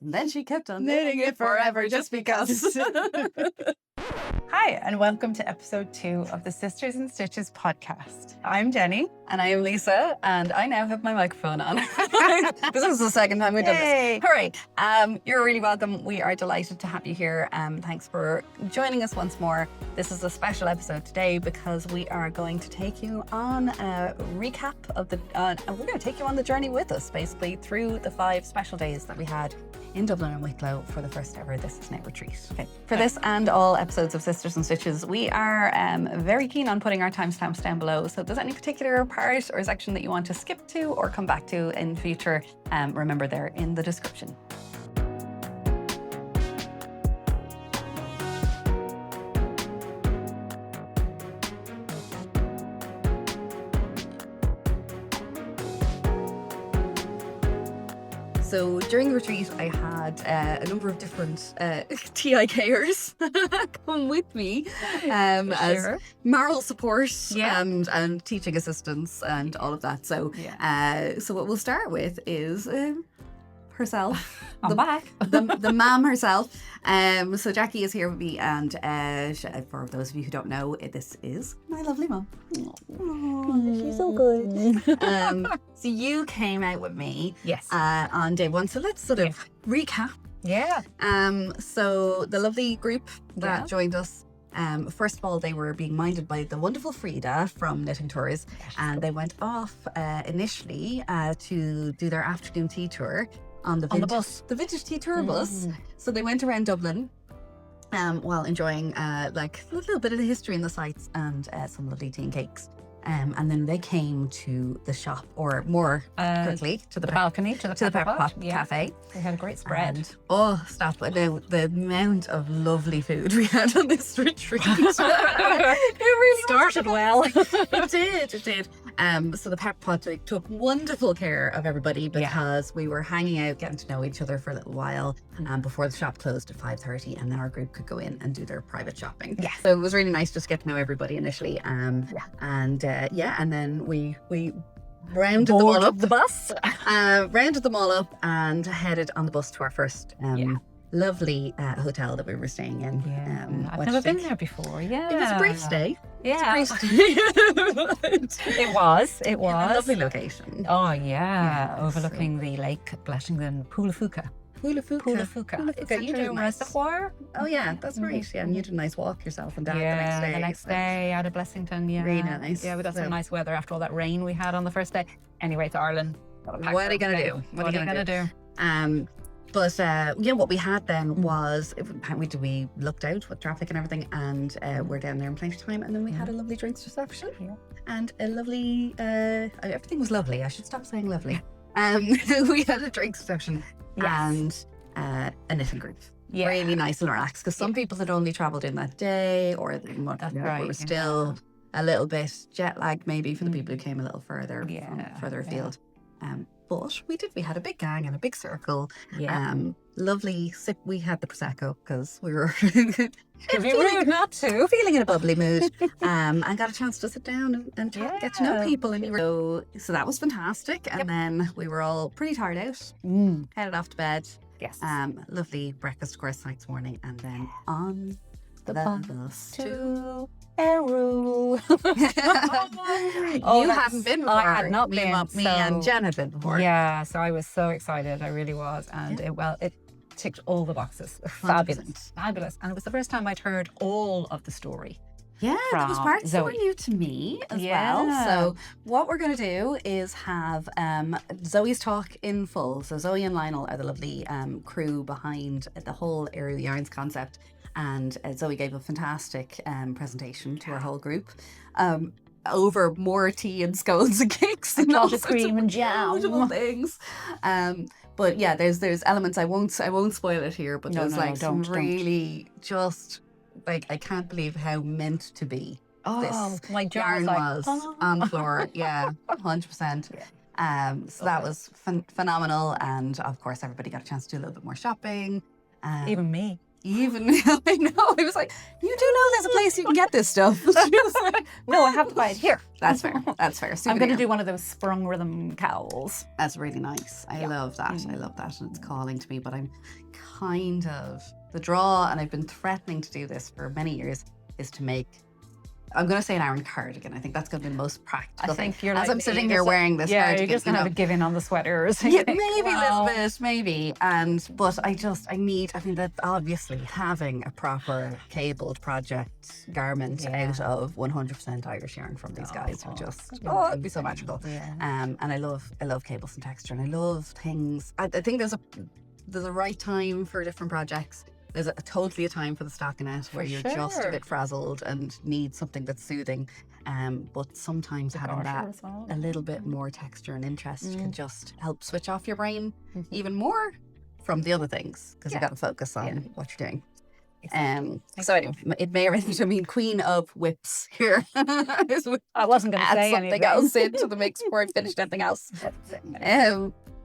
And then she kept on knitting it forever just because. Hi, and welcome to episode 2 of the Sisters in Stitches podcast. I'm Jenny. And I am Lisa, and I now have my microphone on. This is the second time we've done this. Hooray! You're really welcome. We are delighted to have you here. Thanks for joining us once more. This is a special episode today because we are going to take you on a recap of the, and we're going to take you on the journey with us, basically, through the 5 special days that we had in Dublin and Wicklow for the first ever This Is Now retreat. Okay. For this and all episodes of Sisters in Stitches, we are very keen on putting our timestamps down below. So if there's any particular part or section that you want to skip to or come back to in future, remember they're in the description. So during the retreat, I had a number of different TIKers come with me as moral support and teaching assistants and all of that. So, so what we'll start with is herself. I'm back. the mom herself. So Jacqui is here with me, and for those of you who don't know, this is my lovely mom. She's so good. So you came out with me Yes. on day 1. So let's sort of recap. Yeah. So the lovely group that joined us, first of all, they were being minded by the wonderful Frida from Knitting Tours, and they went off initially to do their afternoon tea tour on the bus. The vintage tea tour bus. So they went around Dublin while enjoying like a little bit of the history in the sites and some lovely tea and cakes. And then they came to the shop, or more quickly, to the balcony, to the Pepperpot yeah. cafe. We had a great spread. And, stop. Now, the amount of lovely food we had on this retreat. It really started well. It did. So the Pepperpot took wonderful care of everybody because we were hanging out, getting to know each other for a little while before the shop closed at 5:30, and then our group could go in and do their private shopping. Yeah. So it was really nice just to get to know everybody initially. And then we rounded them all up. The bus. Rounded them all up and headed on the bus to our first lovely hotel that we were staying in. I've never been there before. Yeah. It was a great stay. Yeah. It was a great stay. It was. A lovely location. Oh, yeah. Overlooking the lake, Blessington, Pulafuka. Pulafuka. You do reservoir? Oh, yeah, that's right. Yeah, and you did a nice walk yourself and Dad the next day out of Blessington. Yeah. Really nice. Yeah, we got some nice weather after all that rain we had on the first day. Anyway, to Ireland. What are you going to do? What are you going to do? But what we had then was we looked out with traffic and everything, and we're down there in plenty of time, and then we had a lovely drinks reception and a lovely everything was lovely. I should stop saying lovely. We had a drinks reception and a knitting group. Yeah. Really nice and relaxed, because some people had only travelled in that day, or they were still a little bit jet lagged maybe for the people who came a little further further afield. But we had a big gang and a big circle. Lovely sip. We had the Prosecco because we were rude not to. Feeling in a bubbly mood. And got a chance to sit down and get to know people. And so that was fantastic. And then we were all pretty tired out. Headed off to bed. Yes. Lovely breakfast, of course, next morning. And then on the bus to Ériu. You hadn't been before. I had not been. Me and Jen had been before. Yeah, so I was so excited. I really was. And it ticked all the boxes. Fabulous. And it was the first time I'd heard all of the story. Yeah, that was part so new to me as well. So what we're going to do is have Zoe's talk in full. So Zoe and Lionel are the lovely crew behind the whole Ériu Yarns concept. And Zoe gave a fantastic presentation to our whole group over more tea and scones and cakes and all cream and jam things. But yeah, there's elements I won't spoil it here. But there's some really just like, I can't believe how meant to be this my yarn was on the floor. Yeah, 100%. So that was phenomenal, and of course everybody got a chance to do a little bit more shopping. Even me. even, I know, I was like, you do know there's a place you can get this stuff. She was like, No, I have to buy it here. that's fair. That's fair. I'm going to Souvenir. do one of those sprung rhythm cowls. That's really nice. I love that. I love that. And it's calling to me, but I'm kind of, the draw, and I've been threatening to do this for many years, is to make, I'm going to say an Aran cardigan. I think that's going to be the most practical I think thing. you're As like I'm sitting me, here just wearing this Yeah, cardigan, you're just going to have to give in on the sweaters. yeah, maybe a little bit, maybe. But I mean, that obviously having a proper cabled project garment out of 100% Irish yarn from these guys would just, it'd be so magical. Yeah. And I love cables and texture, and I love things. I think there's a right time for different projects. There's totally a time for the stockinette where you're just a bit frazzled and need something that's soothing. But sometimes having that a little bit more texture and interest can just help switch off your brain even more from the other things, because you got to focus on what you're doing. So anyway, it may already mean queen of whips here. I wasn't going to say something anything else into the mix before I finished anything else.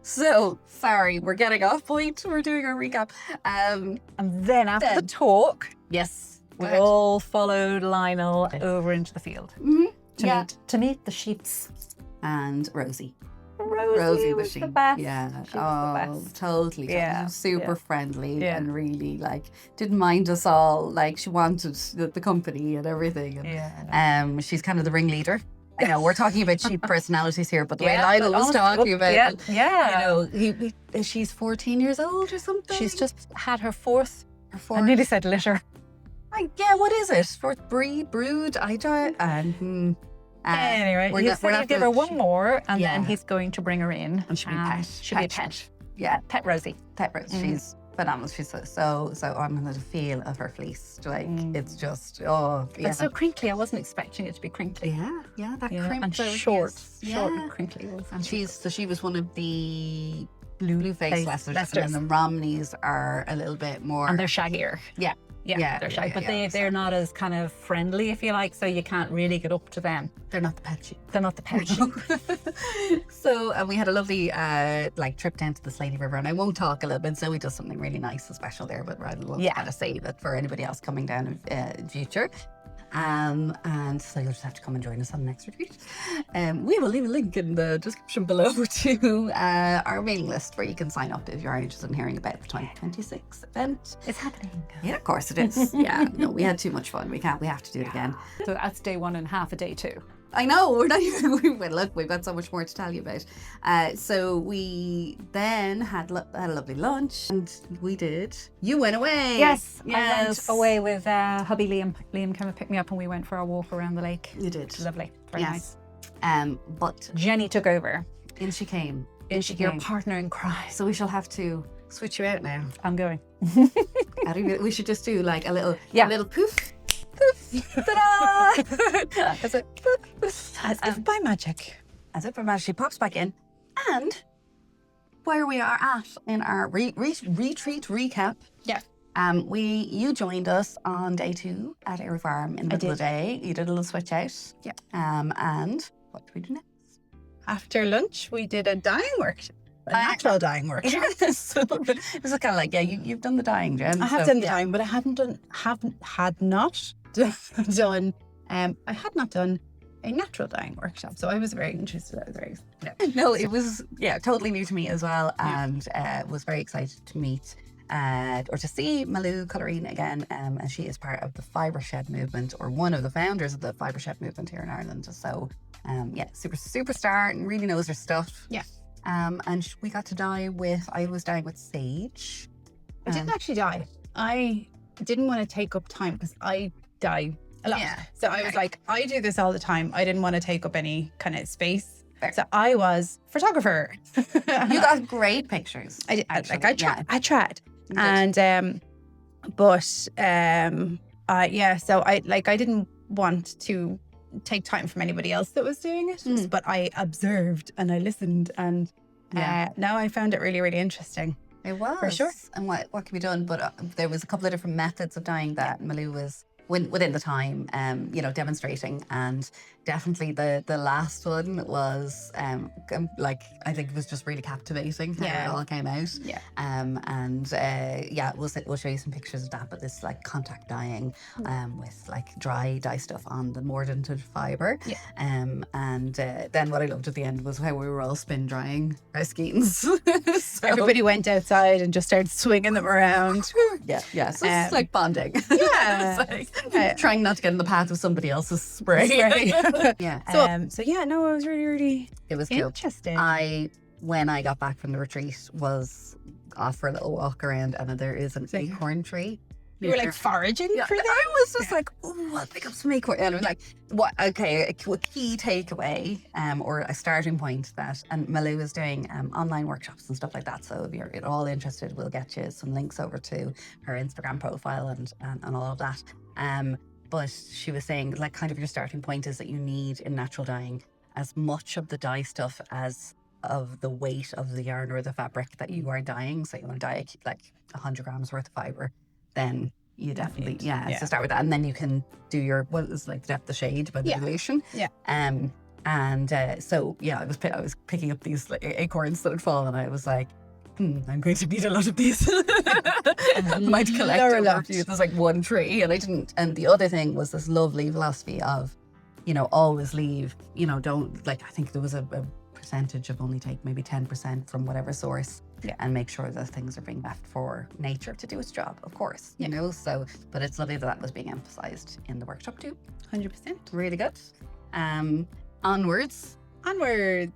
So sorry, we're getting off point. We're doing our recap. And then after the talk, Yes, we all followed Lionel over into the field to meet the sheeps. and Rosie. Rosie was the best. Yeah. She was the best. Totally. Yeah, Super friendly Yeah. and really didn't mind us all. Like, she wanted the company and everything. And, she's kind of the ringleader. I know we're talking about cheap personalities here, but the way Lionel was talking about, she's 14 years old or something. She's just had her fourth. I nearly said litter. What is it? Fourth brood? I don't. Anyway, we're he's going to give her one more, and then Yeah. he's going to bring her in. And she'll be pet. She'll be a pet. Yeah, Pet Rosie. Pet Rose. She's phenomenal. She's so I'm under the feel of her fleece. Like, it's just It's so crinkly. I wasn't expecting it to be crinkly. yeah, that Yeah, crimp and there short is- and crinkly. And she was one of the blue face Leicesters, Leicesters. and then the Romneys are a little bit more. And they're shaggier. Yeah, they're shaggy, but yeah. they're not as kind of friendly, if you like, so you can't really get up to them. They're not the pet sheep. They're not the pet sheep. So we had a lovely trip down to the Slaney River, and I won't talk a little bit. Zoe does something really nice and special there, but I'd love to kind of save it for anybody else coming down in future. And so you'll just have to come and join us on the next retreat. We will leave a link in the description below to our mailing list where you can sign up if you're interested in hearing about the 2026 event. It's happening. Yeah, of course it is. Yeah, no, we had too much fun. We have to do it again. So that's day 1 and half of day 2. I know, we're not even, look, we've got so much more to tell you about. So we then had a lovely lunch, and you went away. Yes. I went away with hubby Liam. Liam came and picked me up, and we went for a walk around the lake. You did. Lovely. Very nice. But Jenny took over. in she came. Your partner in crime. So we shall have to switch you out now. I'm going. We should just do like a little poof. Ta-da! As if by magic. As if by magic, she pops back in. And where we are at in our retreat recap. Yeah. You joined us on day 2 at Ériu Farm in the middle of the day. You did a little switch out. Yeah. And what did we do next? After lunch, we did a dyeing workshop. A natural dyeing workshop. Yes. It was kind of like, you've done the dyeing, Jen. I have done the dyeing, but I had not done a natural dyeing workshop. So I was very interested. I was very excited. No, it was totally new to me as well, and was very excited to meet or to see Malou Colorine again, and she is part of the Fibre Shed movement, or one of the founders of the Fibre Shed movement here in Ireland. So superstar, and really knows her stuff. Yeah. And we got to I was dyeing with Sage. I didn't actually dye. I didn't want to take up time because I dye a lot. Yeah. So I was like, I do this all the time. I didn't want to take up any kind of space. Fair. So I was photographer. You got great pictures. I did. actually. I tried. I tried. You did. And so I didn't want to take time from anybody else that was doing it, but I observed and I listened, and now I found it really, really interesting. It was. For sure. And what can be done, but there was a couple of different methods of dyeing that Malou was within the time, demonstrating. And definitely the last one was like, I think it was just really captivating how it all came out. We'll show you some pictures of that, but this like contact dyeing with like dry dye stuff on the mordanted fibre. Then what I loved at the end was how we were all spin drying our skeins. So everybody went outside and just started swinging them around. So it's like bonding. Trying not to get in the path of somebody else's spray. It was really it was cool. Interesting. When I got back from the retreat, was off for a little walk around, and there is an acorn tree. You were like foraging for them? I was just like, oh, I'll pick up some acorn. And I was like, what? Okay, a key takeaway or a starting point and Malou is doing online workshops and stuff like that. So if you're at all interested, we'll get you some links over to her Instagram profile and all of that. But she was saying, like, kind of your starting point is that you need in natural dyeing as much of the dye stuff as of the weight of the yarn or the fabric that you are dyeing. So you want to dye like 100 grams worth of fibre, then you definitely, so start with that. And then you can do your, what is like depth of shade by the dilution. I was picking up these like, acorns that had fallen, and I was like, I'm going to need a lot of these. Might collect over. There's like one tree, and I didn't. And the other thing was this lovely philosophy of, always leave. Don't, like, I think there was a percentage of only take maybe 10% from whatever source, and make sure those things are being left for nature to do its job, of course. So, but it's lovely that was being emphasised in the workshop too. 100%. Really good. Onwards.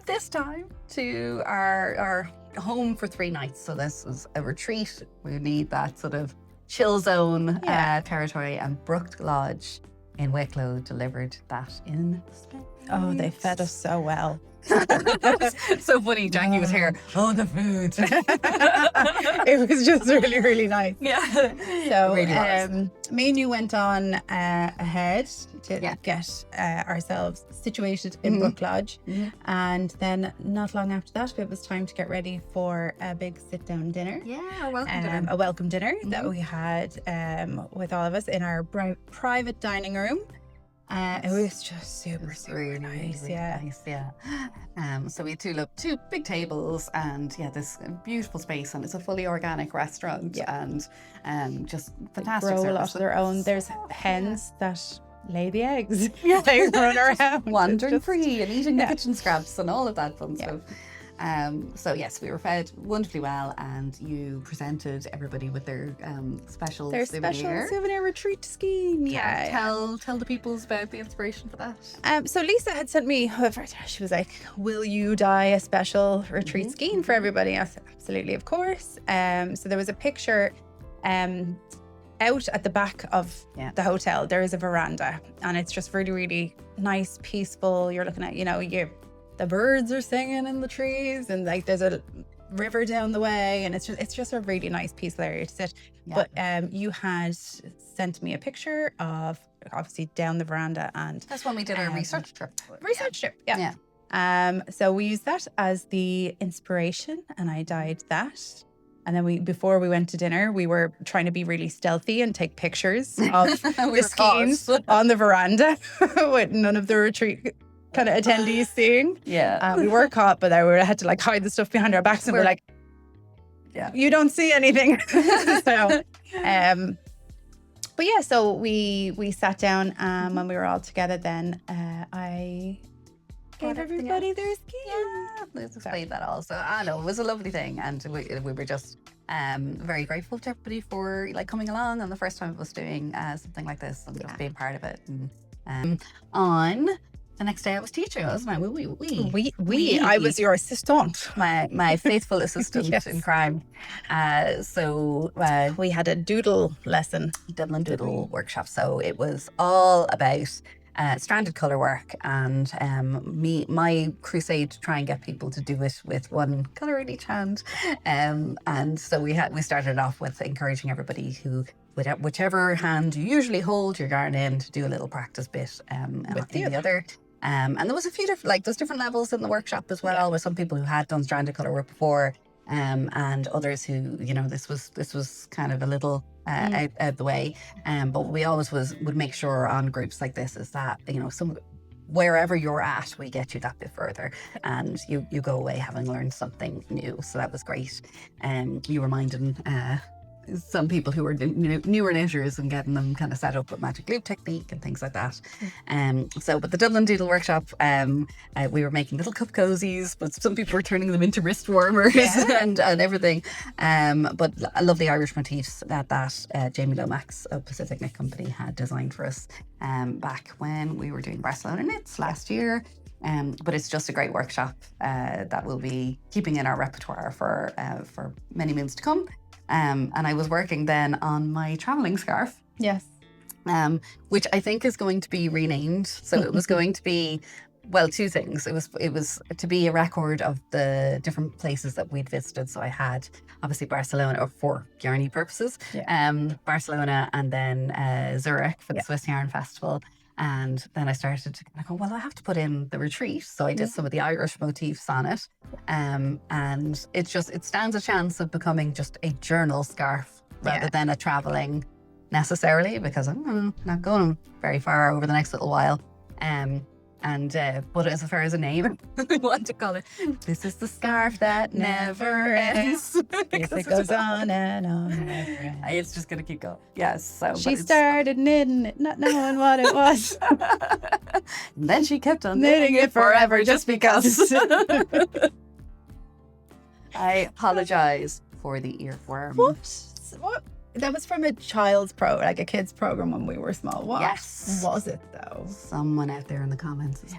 This time to our home for 3 nights. So this is a retreat. We need that sort of chill zone territory, and Brook Lodge in Wicklow delivered that in space. Oh, they fed us so well. So funny, Jacqui was here. Oh, the food. It was just really, really nice. So really me and you went on ahead to get ourselves situated in Brook Lodge. And then not long after that, it was time to get ready for a big sit-down dinner. A welcome dinner that we had with all of us in our private dining room. It was just super really nice. So we had two big tables, and this beautiful space, and it's a fully organic restaurant, and just fantastic. They grow a lot of their own. There's hens that lay the eggs. They run around wandering free and eating the kitchen scraps and all of that fun stuff. So yes, we were fed wonderfully well, and you presented everybody with their special souvenir retreat scheme. Tell the peoples about the inspiration for that. So Lisa had sent me, she was like, will you dye a special retreat scheme for everybody? I said, absolutely, of course. So there was a picture out at the back of the hotel. There is a veranda, and it's just really, really nice, peaceful. You're looking at, the birds are singing in the trees, and like there's a river down the way, and it's just a really nice peaceful area to sit. But you had sent me a picture of obviously down the veranda, and that's when we did our research trip. So we used that as the inspiration, and I dyed that. And then before we went to dinner, we were trying to be really stealthy and take pictures of the skeins on the veranda with none of the retreat kind of attendees seeing. We were caught, but we had to like hide the stuff behind our backs, and we're like, you don't see anything. So we sat down, when we were all together. Then I gave everybody their skins. Let's explain that also. I know it was a lovely thing, and we were just very grateful to everybody for like coming along on the first time of us doing something like this, and just being part of it. And on the next day I was teaching, wasn't I? I was your assistant. My faithful assistant in crime. So we had a doodle lesson. Dublin Doodle workshop. So it was all about stranded colourwork, and my crusade to try and get people to do it with one colour in each hand. And so we started off with encouraging everybody who, whichever hand you usually hold your yarn in, to do a little practice bit with the other. And there was a few different, there's different levels in the workshop as well, with some people who had done stranded colourwork before, and others who, you know, this was kind of a little out the way. But we always would make sure on groups like this is that, you know, wherever you're at, we get you that bit further, and you go away having learned something new. So that was great. You reminded some people who were newer knitters and getting them kind of set up with magic loop technique and things like that. But the Dublin Doodle workshop, we were making little cup cozies, but some people were turning them into wrist warmers and everything. But I love the Irish motifs that Jamie Lomax of Pacific Knit Company had designed for us back when we were doing Barcelona Knits last year. But it's just a great workshop that we'll be keeping in our repertoire for many moons to come. And I was working then on my travelling scarf. Yes. Which I think is going to be renamed. So it was going to be, well, two things. It was to be a record of the different places that we'd visited. So I had obviously Barcelona for yarny purposes, Barcelona, and then Zurich for the Swiss Yarn Festival. And then I started to go, well, I have to put in the retreat. So I did some of the Irish motifs on it. And it stands a chance of becoming just a journal scarf rather than a travelling necessarily, because I'm not going very far over the next little while. But as far as a name, I want to call it, this is the scarf that never ends. Yes, it goes on and on. It's just going to keep going. Yes. So she started knitting it, not knowing what it was. And then she kept on knitting it forever just because. I apologize for the earworm. What? That was from a child's a kid's program when we were small. What was it though? Someone out there in the comments is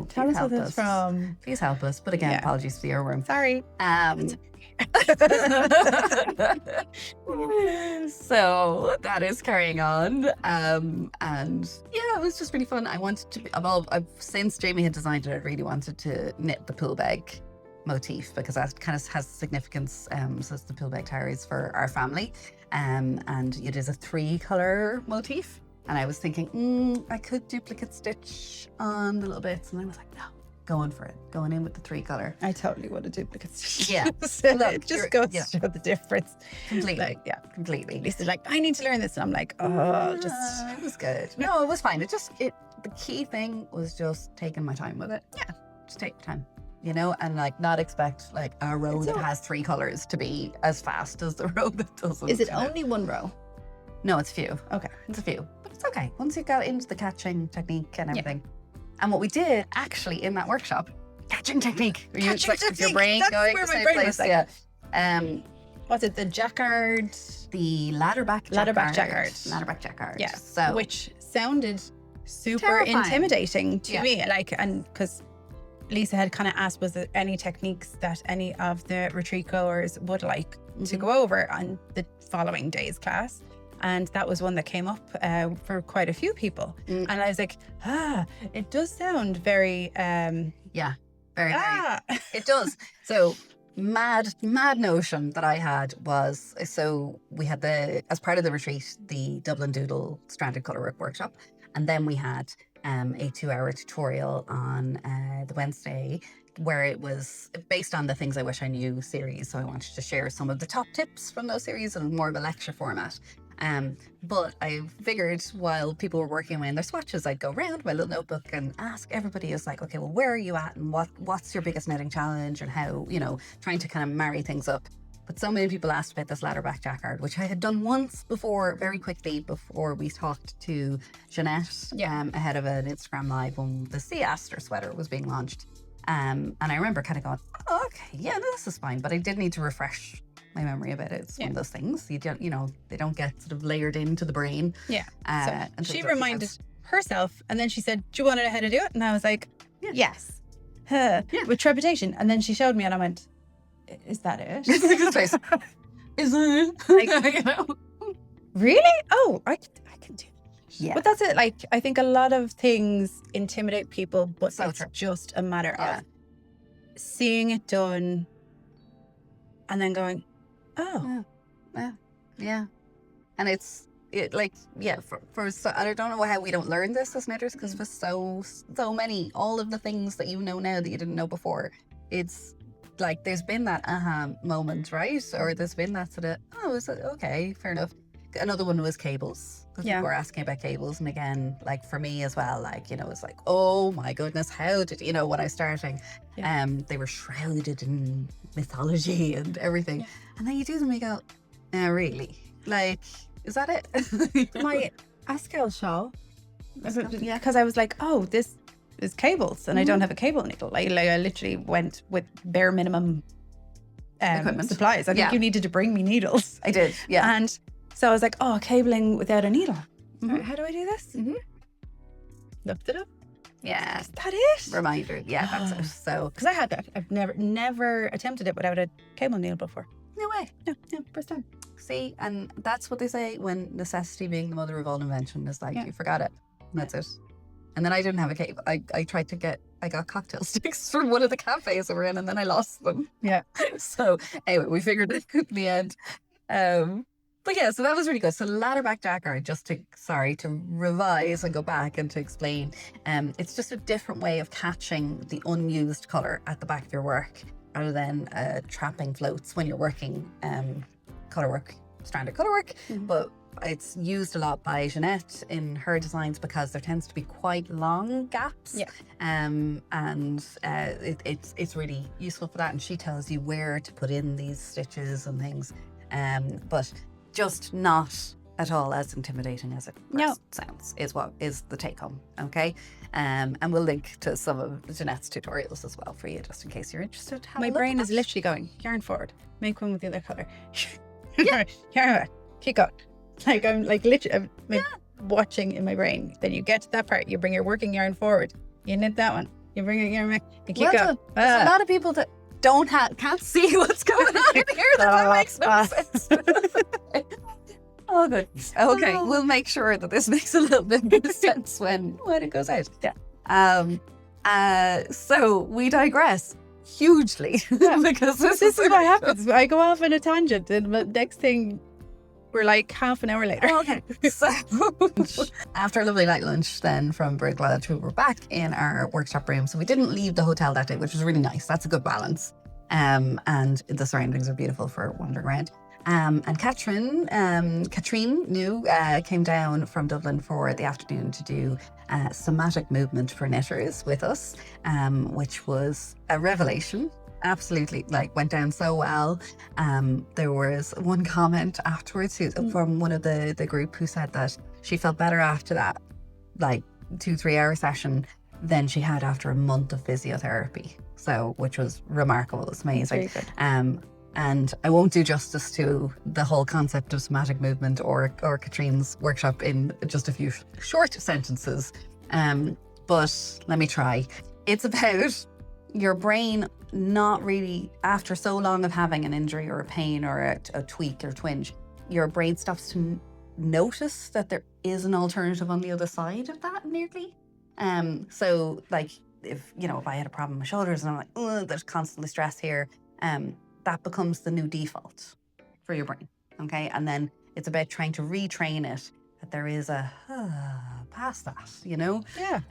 tell us what it's from. Please help us. But again, apologies for the earworm. Sorry. So that is carrying on. And yeah, it was just really fun. I wanted to since Jamie had designed it, I really wanted to knit the pool bag motif, because that kind of has significance. So it's the pool bag towers for our family. And it is a 3-color motif. And I was thinking, I could duplicate stitch on the little bits. And I was like, no, going for it. Going in with the 3-color. I totally want a duplicate stitch. Yeah. It just goes to show the difference. Completely. Completely. Lisa's like, I need to learn this. And I'm like, it was good. No, it was fine. The key thing was just taking my time with it. Yeah. Just take your time. You know, and like not expect like a row that has 3 colors to be as fast as the row that doesn't. Is it only one row? No, it's a few. Okay. It's a few. But it's okay. Once you got into the catching technique and everything. And what we did actually in that workshop, catching technique. With your brain That's going where the my same brain place. was like, what's it? The jacquard? The ladderback jacquard. Ladderback jacquard. Yeah. So which sounded super terrifying. Intimidating to me. And because Lisa had kind of asked, was there any techniques that any of the retreat goers would like to go over on the following day's class? And that was one that came up for quite a few people. And I was like, it does sound very... very. It does. So mad notion that I had was, so we had as part of the retreat, the Dublin Doodle Stranded Colourwork workshop. And then we had a 2-hour tutorial on the Wednesday, where it was based on the Things I Wish I Knew series. So I wanted to share some of the top tips from those series in more of a lecture format. But I figured while people were working away in their swatches, I'd go around my little notebook and ask everybody, is like, okay, well, where are you at? And what's your biggest knitting challenge? And how, trying to kind of marry things up. But so many people asked about this ladderback jacquard, which I had done once before, very quickly, before we talked to Jeanette ahead of an Instagram live when the Sea Aster sweater was being launched. And I remember kind of going, okay, yeah, no, this is fine. But I did need to refresh my memory about it. It's one of those things. You don't, they don't get sort of layered into the brain. Yeah. So she reminded herself, and then she said, do you want to know how to do it? And I was like, yes. With trepidation. And then she showed me, and I went, is that it? Is it? Really? Oh, I can do that. Yeah. But that's it. Like, I think a lot of things intimidate people, but it's true. just a matter of seeing it done and then going, yeah. And I don't know how we don't learn this as knitters, because for so many, all of the things that you know now that you didn't know before, it's like there's been that moment, right? Or there's been that sort of, oh, is it okay, fair enough. Another one was cables, because people were asking about cables, and again, like for me as well, like, you know, it's like, oh my goodness, how did, you know, when I was starting, they were shrouded in mythology and everything, and then you do them and you go, really, like, is that it? My Askel shawl, because I was like, oh, this is cables, and I don't have a cable needle. Like I literally went with bare minimum Equipment. supplies. I think you needed to bring me needles. I did, yeah. And so I was like, oh, cabling without a needle. Right, how do I do this? Looked it up. Yeah. Is that it? Reminder. Yeah, that's it. So, because I had that. I've never attempted it without a cable needle before. no way. No, first time. See, and that's what they say when necessity being the mother of all invention is like, you forgot it. And that's it. And then I didn't have a cable. I got cocktail sticks from one of the cafes we were in, and then I lost them. Yeah. So anyway, we figured it out in the end. But yeah, so that was really good. So ladderback jacquard, just to revise and go back and to explain, it's just a different way of catching the unused colour at the back of your work, rather than trapping floats when you're working colourwork, stranded colourwork. But it's used a lot by Jeanette in her designs because there tends to be quite long gaps. Yeah. And it's really useful for that. And she tells you where to put in these stitches and things. But just not at all as intimidating as it first sounds is the take home. Okay. And we'll link to some of Jeanette's tutorials as well for you, just in case you're interested to have My a look brain at is that. literally going, yarn forward, make one with the other colour. Yeah. Yarn back, keep going. Like I'm like literally watching in my brain. Then you get to that part, you bring your working yarn forward, you knit that one, you bring your yarn back, you keep going. There's a lot of people that can't see what's going on in here. That makes no sense. Oh, good. Okay, we'll make sure that this makes a little bit more sense when it goes out. Yeah. So we digress hugely because this is what happens. I go off on a tangent, and the next thing we're like half an hour later. Okay. So after a lovely light lunch then from Glendalough, we were back in our workshop room. So we didn't leave the hotel that day, which was really nice. That's a good balance. And the surroundings are beautiful for wandering around. And Katrine New came down from Dublin for the afternoon to do Somatic Movement for knitters with us, which was a revelation. Absolutely, like, went down so well. There was one comment afterwards from one of the group who said that she felt better after that, like 2-3 hour session than she had after a month of physiotherapy. So, which was remarkable. It's amazing. And I won't do justice to the whole concept of somatic movement or Katrine's workshop in just a few short sentences. But let me try. It's about your brain not really, after so long of having an injury or a pain or a tweak or twinge, your brain stops to notice that there is an alternative on the other side of that nearly. So like if I had a problem with my shoulders and I'm like, oh, there's constantly stress here, that becomes the new default for your brain. Okay. And then it's about trying to retrain it that there is a past that, Yeah.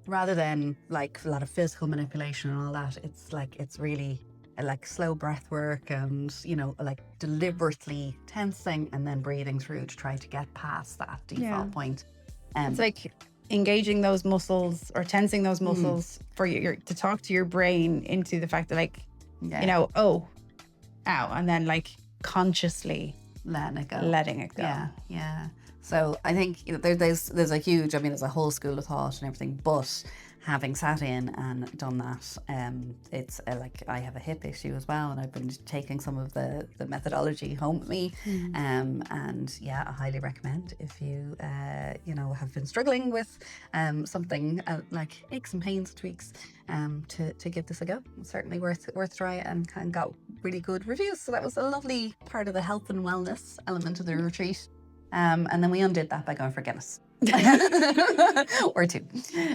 Rather than like a lot of physical manipulation and all that. It's really like slow breath work and, like deliberately tensing and then breathing through to try to get past that default point. It's like engaging those muscles or tensing those muscles for your to talk to your brain into the fact that ow, and then like consciously letting it go. Yeah. So I think there's a huge, there's a whole school of thought and everything, but having sat in and done that, it's like I have a hip issue as well, and I've been taking some of the methodology home with me, and yeah, I highly recommend if you have been struggling with something like aches and pains, tweaks, to give this a go. It's certainly worth a try, and got really good reviews. So that was a lovely part of the health and wellness element of the retreat. And then we undid that by going for Guinness. Or two.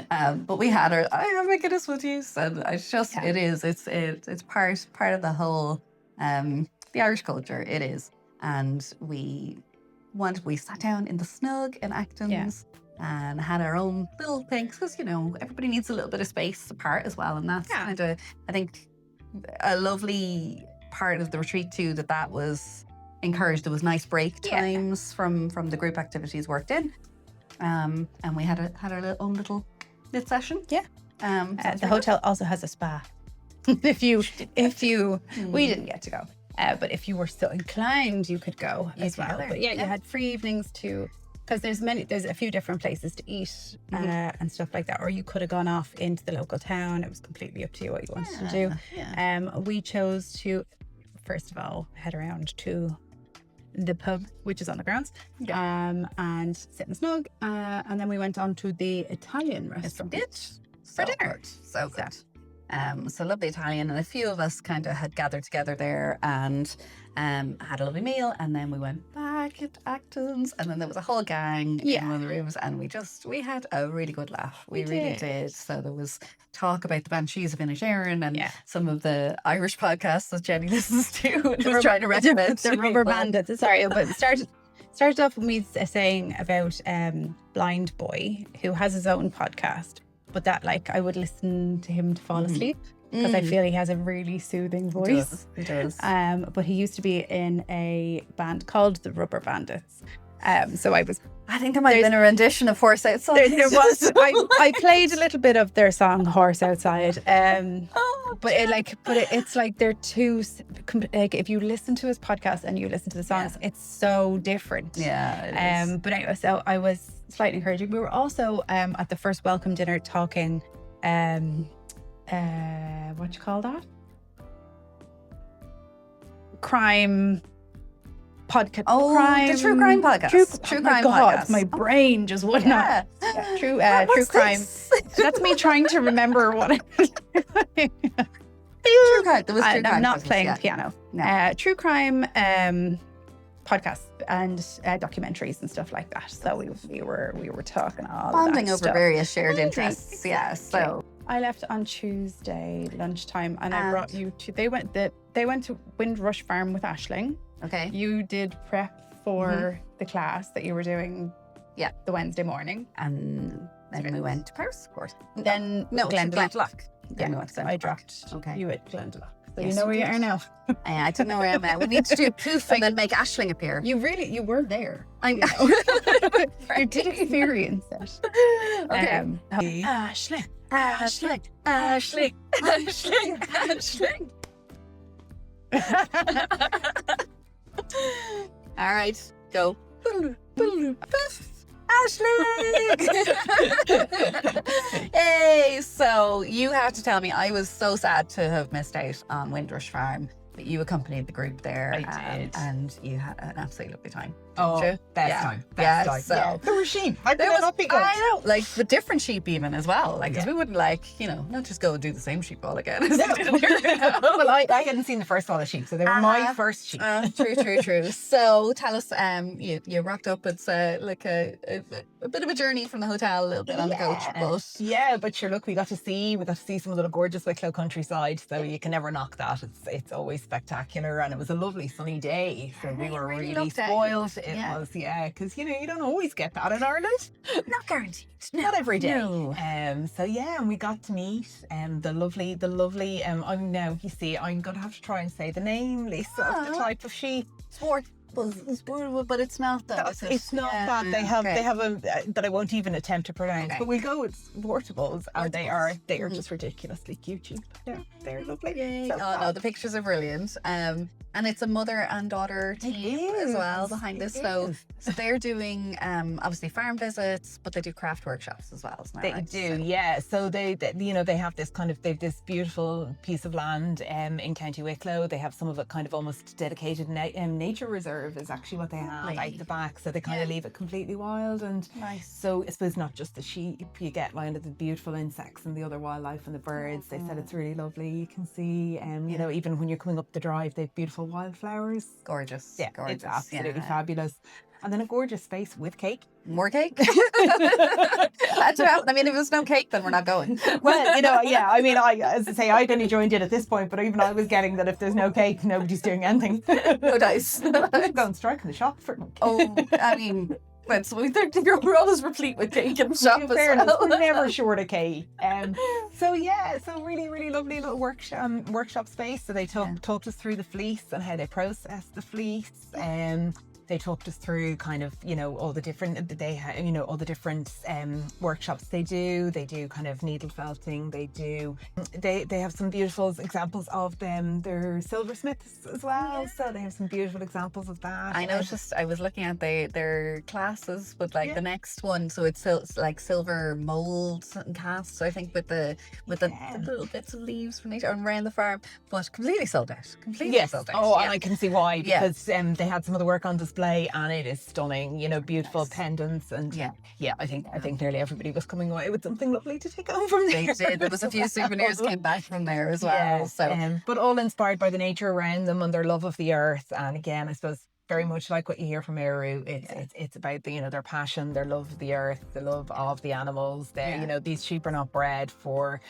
But we had I have my Guinness with you, and it's part of the whole the Irish culture. It is. And we sat down in the snug in Acton's and had our own little things, because everybody needs a little bit of space apart as well, and that's kind of, I think, a lovely part of the retreat too that was encouraged. There was nice break times from the group activities worked in, and we had our own little knit session. Yeah. The hotel also has a spa. if you we didn't get to go, but if you were so inclined, you could go as well. But you had free evenings too, because there's a few different places to eat and stuff like that. Or you could have gone off into the local town. It was completely up to you what you wanted to do. Yeah. We chose to, first of all, head around to the pub, which is on the grounds, and sit and snug. And then we went on to the Italian restaurant for dinner. So good. So lovely Italian, and a few of us kind of had gathered together there and had a lovely meal, and then we went back at Acton's, and then there was a whole gang in one of the rooms, and we had a really good laugh. We really did. So there was talk about the Banshees of Inisherin and some of the Irish podcasts that Jenny listens to and was trying to recommend. The Rubber Bandits. Sorry, but started off with me saying about Blind Boy, who has his own podcast. But that, I would listen to him to fall asleep because I feel he has a really soothing voice. He does. But he used to be in a band called the Rubber Bandits. So I think there might have been a rendition of Horse Outside. There was. I played a little bit of their song Horse Outside. It's like they're two. If you listen to his podcast and you listen to the songs, it's so different. Yeah. It is. But anyway, so I was slightly encouraging. We were also at the first welcome dinner talking. What you call that? Crime. Podcast. The true crime podcast. True crime podcast. My brain just would not. Yeah. True crime. That's me trying to remember what. True crime. There was true crime. I'm not playing the piano. No. True crime podcasts and documentaries and stuff like that. So we were talking all bonding that over stuff. various shared interests. Exactly. Yeah. So I left on Tuesday lunchtime, and I brought you to. They went to Windrush Farm with Aisling. Okay. You did prep for the class that you were doing the Wednesday morning. And then we went to Paris, of course. Then Glendalough. I dropped you at Glendalough. So Yes, you know where you are now. I don't know where I'm at. We need to do a poof and then make Aisling appear. You were there. I know. I did experience it. Okay. Aisling. All right, go. Aisling! Hey, so you have to tell me, I was so sad to have missed out on Windrush Farm, but you accompanied the group there. I did. And you had an absolutely lovely time. Best time. So there were sheep. I know, with different sheep even as well. Because we wouldn't not just go and do the same sheep all again. Well, I hadn't seen the first lot of sheep, so they were my first sheep. True. So tell us, you rocked up. It's a bit of a journey from the hotel, a little bit on the coach, but sure, look, we got to see some of the gorgeous Wicklow countryside, so you can never knock that. It's always spectacular, and it was a lovely sunny day, so we were really spoiled. It was, because you don't always get that in Ireland. Not guaranteed. Not every day. No. And we got to meet the lovely. I'm now. You see, I'm going to have to try and say the name, Lisa, of the type of sheep. But it's not that. It's not that. They have a that I won't even attempt to pronounce. Okay. But we'll go with Wortables, and they are just ridiculously cute sheep. Yeah, they're lovely. Yay. So No, the pictures are brilliant. And it's a mother and daughter team as well behind this. So they're doing obviously farm visits, but they do craft workshops as well. Isn't that They right? do, yeah. So they have this they've this beautiful piece of land in County Wicklow. They have some of it kind of almost dedicated nature reserve is actually what they have out the back. So they kind of leave it completely wild and nice. So I suppose not just the sheep, you get the beautiful insects and the other wildlife and the birds. They said it's really lovely. You can see, even when you're coming up the drive, they've beautiful wildflowers. Gorgeous. Yeah, gorgeous. it's absolutely fabulous. And then a gorgeous space with cake. More cake? If there's no cake, then we're not going. Well, as I say, I'd only joined in at this point, but even I was getting that if there's no cake, nobody's doing anything. No dice. Go and strike in the shop for Oh, So we're always replete with cake in the shop as well. We're never short of cake. So really, really lovely little workshop space. So they talked us through the fleece and how they process the fleece. They talked us through kind of, all the different, all the different workshops they do. They do kind of needle felting. They have some beautiful examples of them. They're silversmiths as well. So they have some beautiful examples of that. I noticed, I was looking at their classes with the next one. So it's like silver molds and casts, I think, with the little bits of leaves from nature and around the farm, but completely sold out. Sold out. Oh, and I can see why, because they had some of the work on display and it is stunning, beautiful pendants and I think nearly everybody was coming away with something lovely to take home from there. They did. There was a few souvenirs came back from there as well. But all inspired by the nature around them and their love of the earth. And again, I suppose very much like what you hear from Ériu, it's about their passion, their love of the earth, the love of the animals. These sheep are not bred for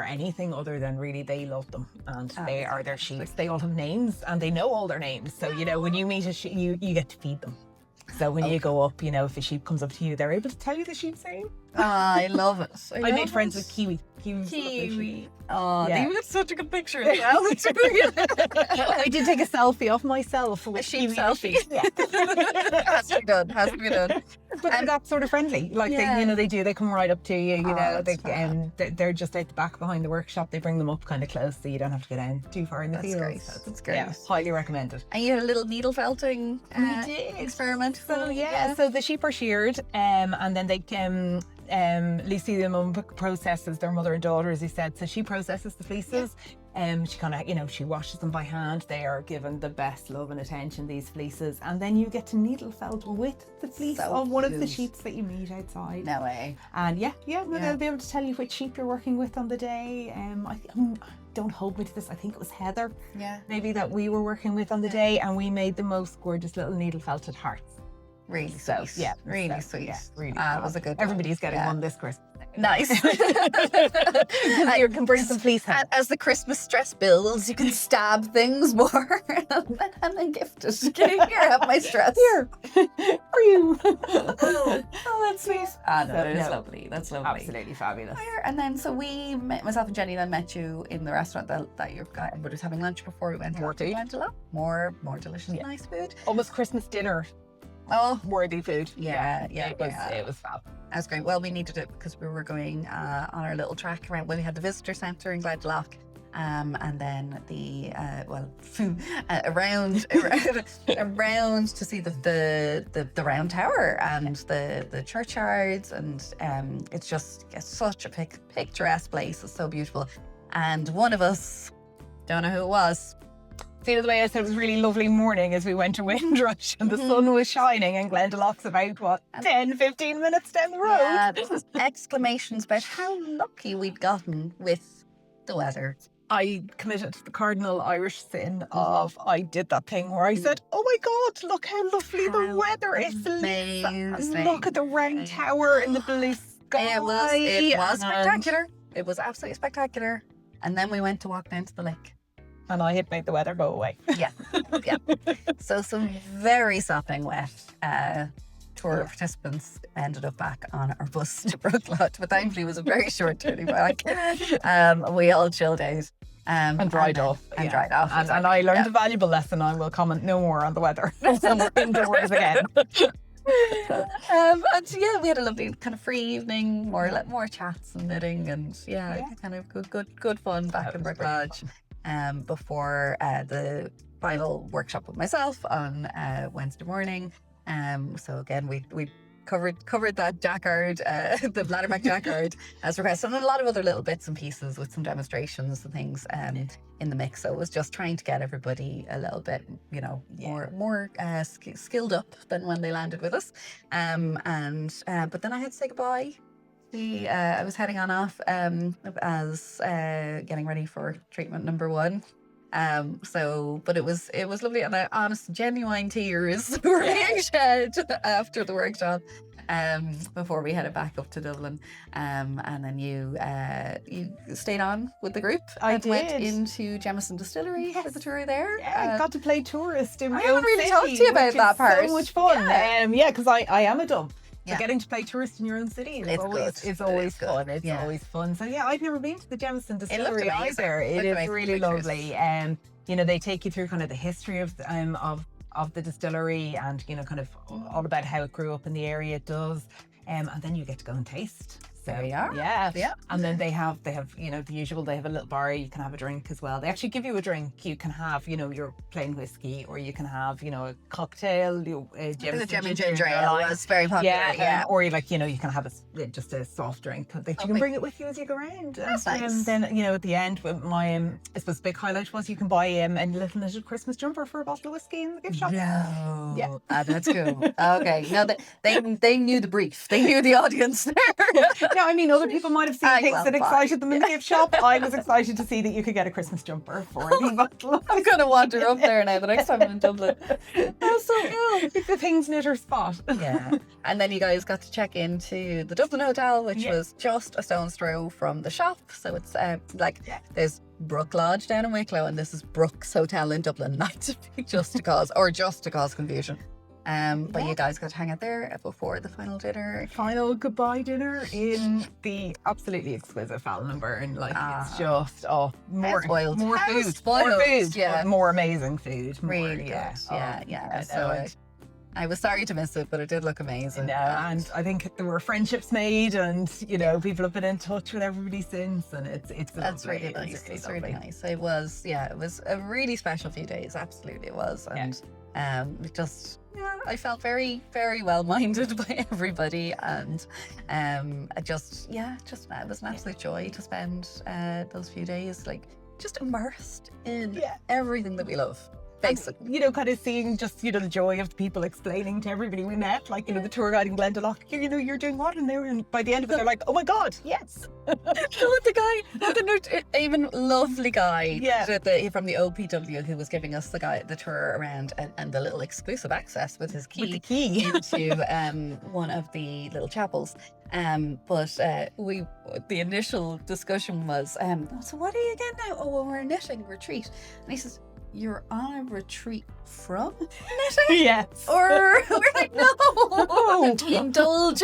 anything other than really they love them and they are their sheep. They all have names and they know all their names. So when you meet a sheep, you get to feed them. So when you go up, if a sheep comes up to you, they're able to tell you the sheep's name. I love it. I made friends with Kiwi. Oh, you got such a good picture as well. I did take a selfie of myself with a sheep Kiwi. selfie. Yeah. Has to be done. But that's sort of friendly. They come right up to you, they're just out the back behind the workshop. They bring them up kind of close so you don't have to go down too far in the field. That's great. Yeah, highly recommended. And you had a little needle felting experiment. So the sheep are sheared and then they Lucy, the mum, processes their mother and daughter, as he said. So she processes the fleeces. She kind of, she washes them by hand. They are given the best love and attention, these fleeces. And then you get to needle felt with the fleece of one of the sheep that you meet outside. No way. And they'll be able to tell you which sheep you're working with on the day. Don't hold me to this. I think it was Heather. Yeah. Maybe that we were working with on the day, and we made the most gorgeous little needle felted hearts. Really sweet. Yeah, really sweet. Yeah, really. It was a good. Everybody's getting one this Christmas. Nice. You can bring some fleece home. As the Christmas stress builds, you can stab things more and then gift it. Here, have my stress. Here, for you. Oh, that's sweet. It's lovely. That's lovely. Absolutely fabulous. And then, so myself and Jenny then met you in the restaurant that your guy was having lunch before we went to Glendalough. More delicious, nice food. Almost Christmas dinner. Oh, worthy food. It was fab. That was great. Well, we needed it because we were going on our little track around. We had the visitor centre in Glendalough, and then the around to see the round tower and the churchyards, and it's such a picturesque place. It's so beautiful. And one of us, don't know who it was. See, the way I said it was a really lovely morning as we went to Windrush and the sun was shining, and Glendalough's about 10-15 minutes down the road. Yeah, there was exclamations about how lucky we'd gotten with the weather. I committed the cardinal Irish sin of I did that thing where I said, "Oh my God, look how lovely the weather is! Amazing. Look at the round tower in the blue sky." It was spectacular. It was absolutely spectacular. And then we went to walk down to the lake. And I had made the weather go away. Yeah. So some very sopping wet tour participants ended up back on our bus to Brook, but thankfully it was a very short journey back. We all chilled out. And dried off. And dried off. And I learned a valuable lesson. I will comment no more on the weather. So we're indoors again. We had a lovely kind of free evening, more chats and knitting, and kind of good fun back in Brook Lodge. Before the final workshop with myself on Wednesday morning. So again, we covered that jacquard, the bladderback jacquard as requested, and a lot of other little bits and pieces with some demonstrations and things in the mix. So it was just trying to get everybody a little bit, more skilled up than when they landed with us. But then I had to say goodbye. I was heading on off as getting ready for treatment number 1. But it was lovely, and honest, genuine tears were being shed after the workshop. before we headed back up to Dublin. And then you stayed on with the group. I and went did. into Jameson Distillery for the tour there. Yeah, I got to play tourist in my I own haven't really city, talked to you about which that is part. so much fun. Yeah. Because I am a dub. So Yeah. getting to play tourist in your own city It's good. it's always It is fun. good. It's Yeah. always fun. So yeah, I've never been to the Jameson looked Distillery amazing. either. It Looked is amazing really pictures. lovely. They take you through kind of the history of the distillery and kind of all about how it grew up in the area. It does, and then you get to go and taste. So, There you are. Yeah. Yeah. And then they have the usual. They have a little bar. You can have a drink as well. They actually give you a drink. You can have your plain whiskey, or you can have a cocktail. The Jameson Gem and ginger Ginger ale. Ale was very popular. Yeah, or you can have just a soft drink that you can Lovely. bring it with you as you go around. That's And nice. then at the end, my I suppose big highlight was you can buy a little Christmas jumper for a bottle of whiskey in the gift shop. No. Yeah. That's cool. Okay. No, they knew the brief. They knew the audience there. No, I mean other people might have seen things well, that fine. excited them in the gift shop. I was excited to see that you could get a Christmas jumper for the bottle. I'm gonna wander up there now the next time I'm in Dublin. That's so cool. It's the things knitter spot. Yeah. And then you guys got to check into the Dublin Hotel, which Yeah. was just a stone's throw from the shop. So it's there's Brook Lodge down in Wicklow, and this is Brook's Hotel in Dublin, not to be just to cause confusion. But you guys got to hang out there before the final dinner. Final goodbye dinner in the absolutely exquisite Fallonburn. It's just more spoiled. more How food, spoiled. more food, Yeah. but more amazing food. More, Really good. yeah. Yeah. I So know. I was sorry to miss it, but it did look amazing. And I think there were friendships made, and people have been in touch with everybody since, and it's That's lovely. really nice. It's really lovely. nice. It was a really special few days. Absolutely, it was. And I felt very, very well minded by everybody, and it was an absolute joy to spend those few days just immersed in everything that we love. Basically. Kind of seeing just, the joy of the people explaining to everybody we met, the tour guide in Glendalough, you're doing what? And by the end of it, they're like, oh my God, yes. the even lovely guy from the OPW who was giving us the tour around and the little exclusive access with his key, into one of the little chapels. But the initial discussion was, so what are you again now? Oh, well, we're a knitting retreat. And he says, you're on a retreat from knitting? Yes. Or we're like, no, indulge.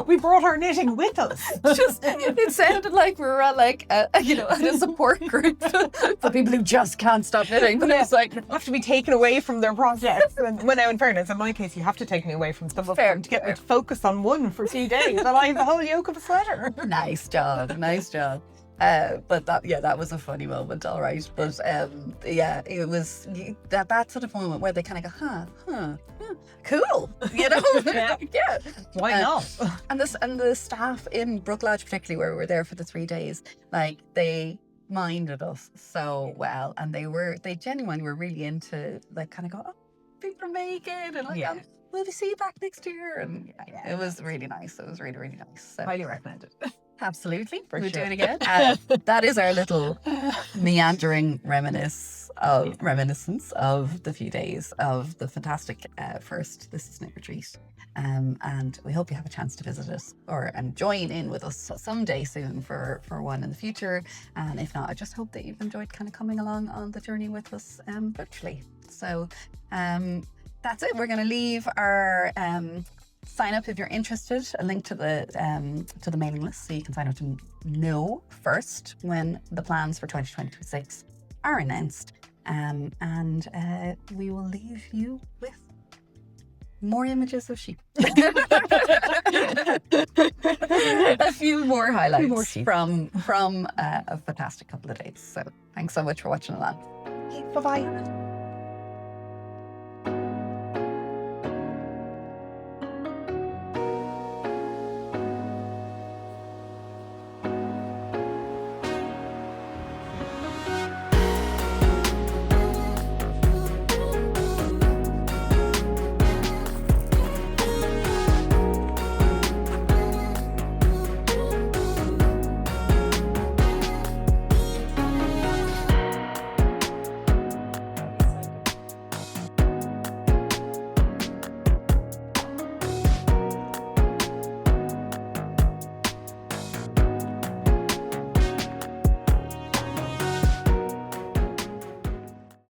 We brought our knitting with us. It sounded like we were at a support group for people who just can't stop knitting. But it's like, have to be taken away from their projects. And now, in fairness, in my case, you have to take me away from some of them to get me to focus on one for 2 days. And I have the whole yoke of a sweater. Nice job. But that was a funny moment, all right. But it was that sort of moment where they kind of go, cool, Yeah. yeah. Why not? And the staff in Brook Lodge, particularly where we were there for the 3 days, they minded us so well, and they genuinely were really into kind of go, oh, people are making, and will we see you back next year? And it was really nice. It was really, really nice. So Highly recommended. absolutely, For we'll sure. do it again. That is our little meandering reminiscence of the few days of the fantastic first This Is Knit retreat. And we hope you have a chance to visit us and join in with us someday soon for one in the future. And if not, I just hope that you've enjoyed kind of coming along on the journey with us virtually. So that's it. We're going to leave our sign up if you're interested, a link to the mailing list so you can sign up to know first when the plans for 2026 are announced. And we will leave you with more images of sheep. A few more highlights from a fantastic couple of days. So thanks so much for watching along. Bye-bye.